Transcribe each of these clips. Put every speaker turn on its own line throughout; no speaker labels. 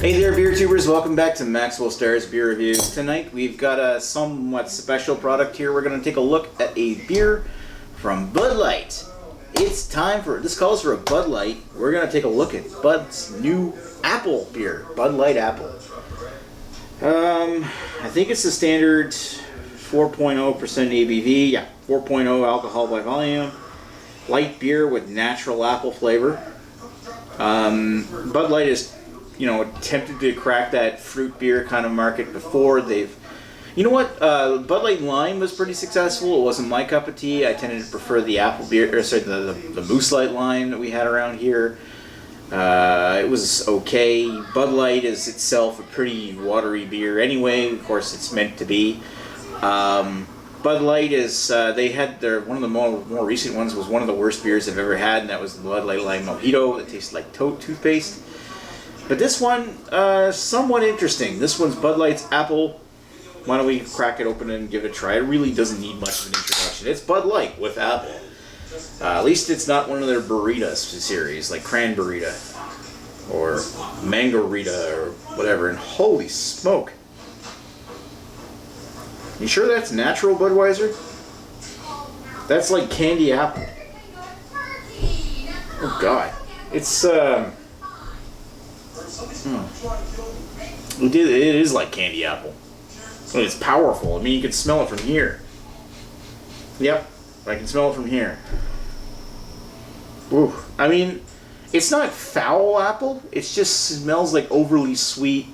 Hey there, beer tubers. Welcome back to Maxwell Starr's Beer Reviews. Tonight we've got a somewhat special product here. We're going to take a look at a beer from Bud Light. It's time for, this calls for a Bud Light. We're going to take a look at Bud's new apple beer, Bud Light Apple. I think it's the standard 4.0% ABV. Yeah, 4.0 alcohol by volume. Light beer with natural apple flavor. Bud Light is, attempted to crack that fruit beer kind of market before. Bud Light Lime was pretty successful. It wasn't my cup of tea. I tended to prefer the apple beer, the Moose Light Lime that we had around here. It was okay. Bud Light is itself a pretty watery beer anyway. Of course, it's meant to be. Bud Light is, they had one of the more recent ones was one of the worst beers I've ever had, and that was the Bud Light Lime Mojito. It tastes like toothpaste. But this one, somewhat interesting. This one's Bud Light's Apple. Why don't we crack it open and give it a try? It really doesn't need much of an introduction. It's Bud Light with apple. At least it's not one of their burritas series, like Cran-Burrita or Mango-Rita or whatever. And holy smoke. You sure that's natural, Budweiser? That's like candy apple. Oh God. It's, It is like candy apple. It's powerful. I mean, you can smell it from here. Yep, I can smell it from here. Ooh. I mean, it's not foul apple. It just smells like overly sweet.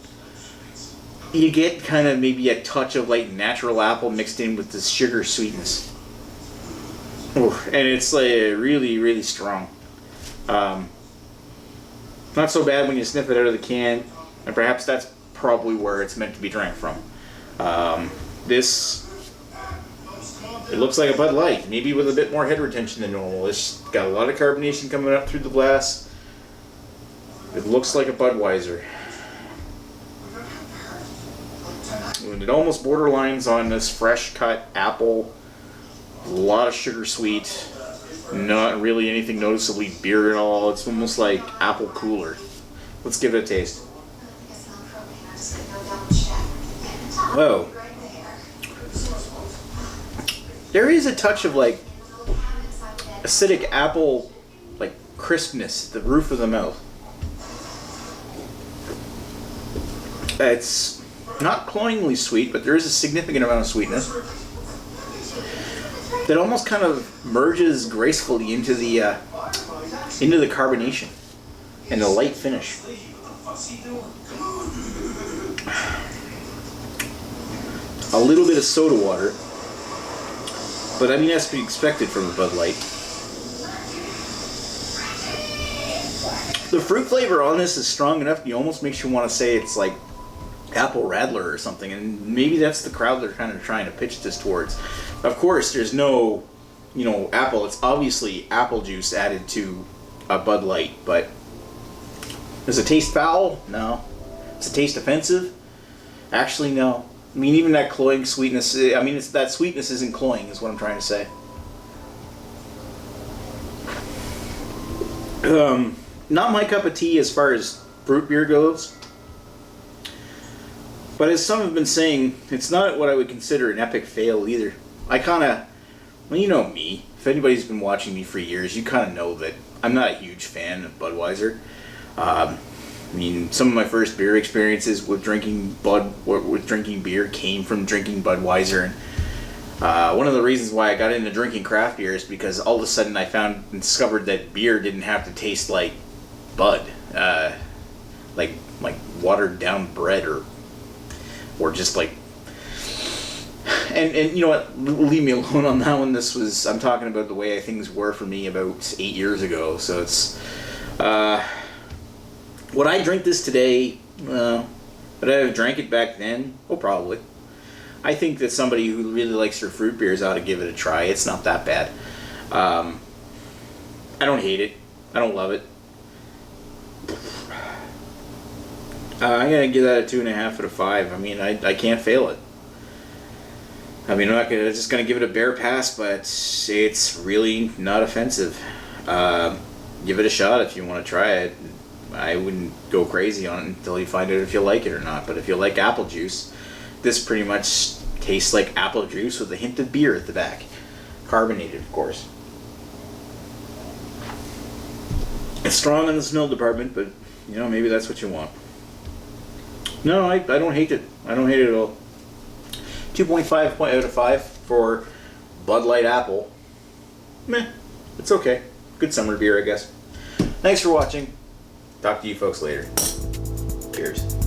You get kind of maybe a touch of like natural apple mixed in with this sugar sweetness. Ooh. And it's like really, really strong. Not so bad when you sniff it out of the can, and perhaps that's probably where it's meant to be drank from. It looks like a Bud Light, maybe with a bit more head retention than normal. It's got a lot of carbonation coming up through the glass. It looks like a Budweiser. And it almost borderlines on this fresh cut apple. A lot of sugar sweet. Not really anything noticeably beer at all. It's almost like apple cooler. Let's give it a taste. Whoa. There is a touch of like acidic apple, like crispness at the roof of the mouth. It's not cloyingly sweet, but there is a significant amount of sweetness that almost kind of merges gracefully into the carbonation and the light finish. A little bit of soda water, but I mean that's to be expected from a Bud Light. The fruit flavor on this is strong enough you almost makes you want to say it's like apple radler or something, and maybe that's the crowd they're kind of trying to pitch this towards. Of course, there's no, apple. It's obviously apple juice added to a Bud Light, but does it taste foul? No. Does it taste offensive? Actually, no. I mean, even that cloying sweetness, that sweetness isn't cloying, is what I'm trying to say. Not my cup of tea as far as fruit beer goes. But as some have been saying, it's not what I would consider an epic fail either. I kind of, you know me. If anybody's been watching me for years, you kind of know that I'm not a huge fan of Budweiser. Some of my first beer experiences with drinking beer came from drinking Budweiser. And one of the reasons why I got into drinking craft beer is because all of a sudden I discovered that beer didn't have to taste like Bud, like watered down bread or just like, and you know what, leave me alone on that one. I'm talking about the way things were for me about 8 years ago. So it's, would I drink this today? Would I have drank it back then? Oh, probably. I think that somebody who really likes their fruit beers ought to give it a try. It's not that bad. I don't hate it. I don't love it. I'm going to give that a 2.5 out of 5. I mean, I can't fail it. I mean, I'm just going to give it a bare pass, but it's really not offensive. Give it a shot if you want to try it. I wouldn't go crazy on it until you find out if you like it or not. But if you like apple juice, this pretty much tastes like apple juice with a hint of beer at the back. Carbonated, of course. It's strong in the smell department, but you know, maybe that's what you want. No, I don't hate it. I don't hate it at all. 2.5 out of 5 for Bud Light Apple. Meh, it's okay. Good summer beer, I guess. Thanks for watching. Talk to you folks later. Cheers.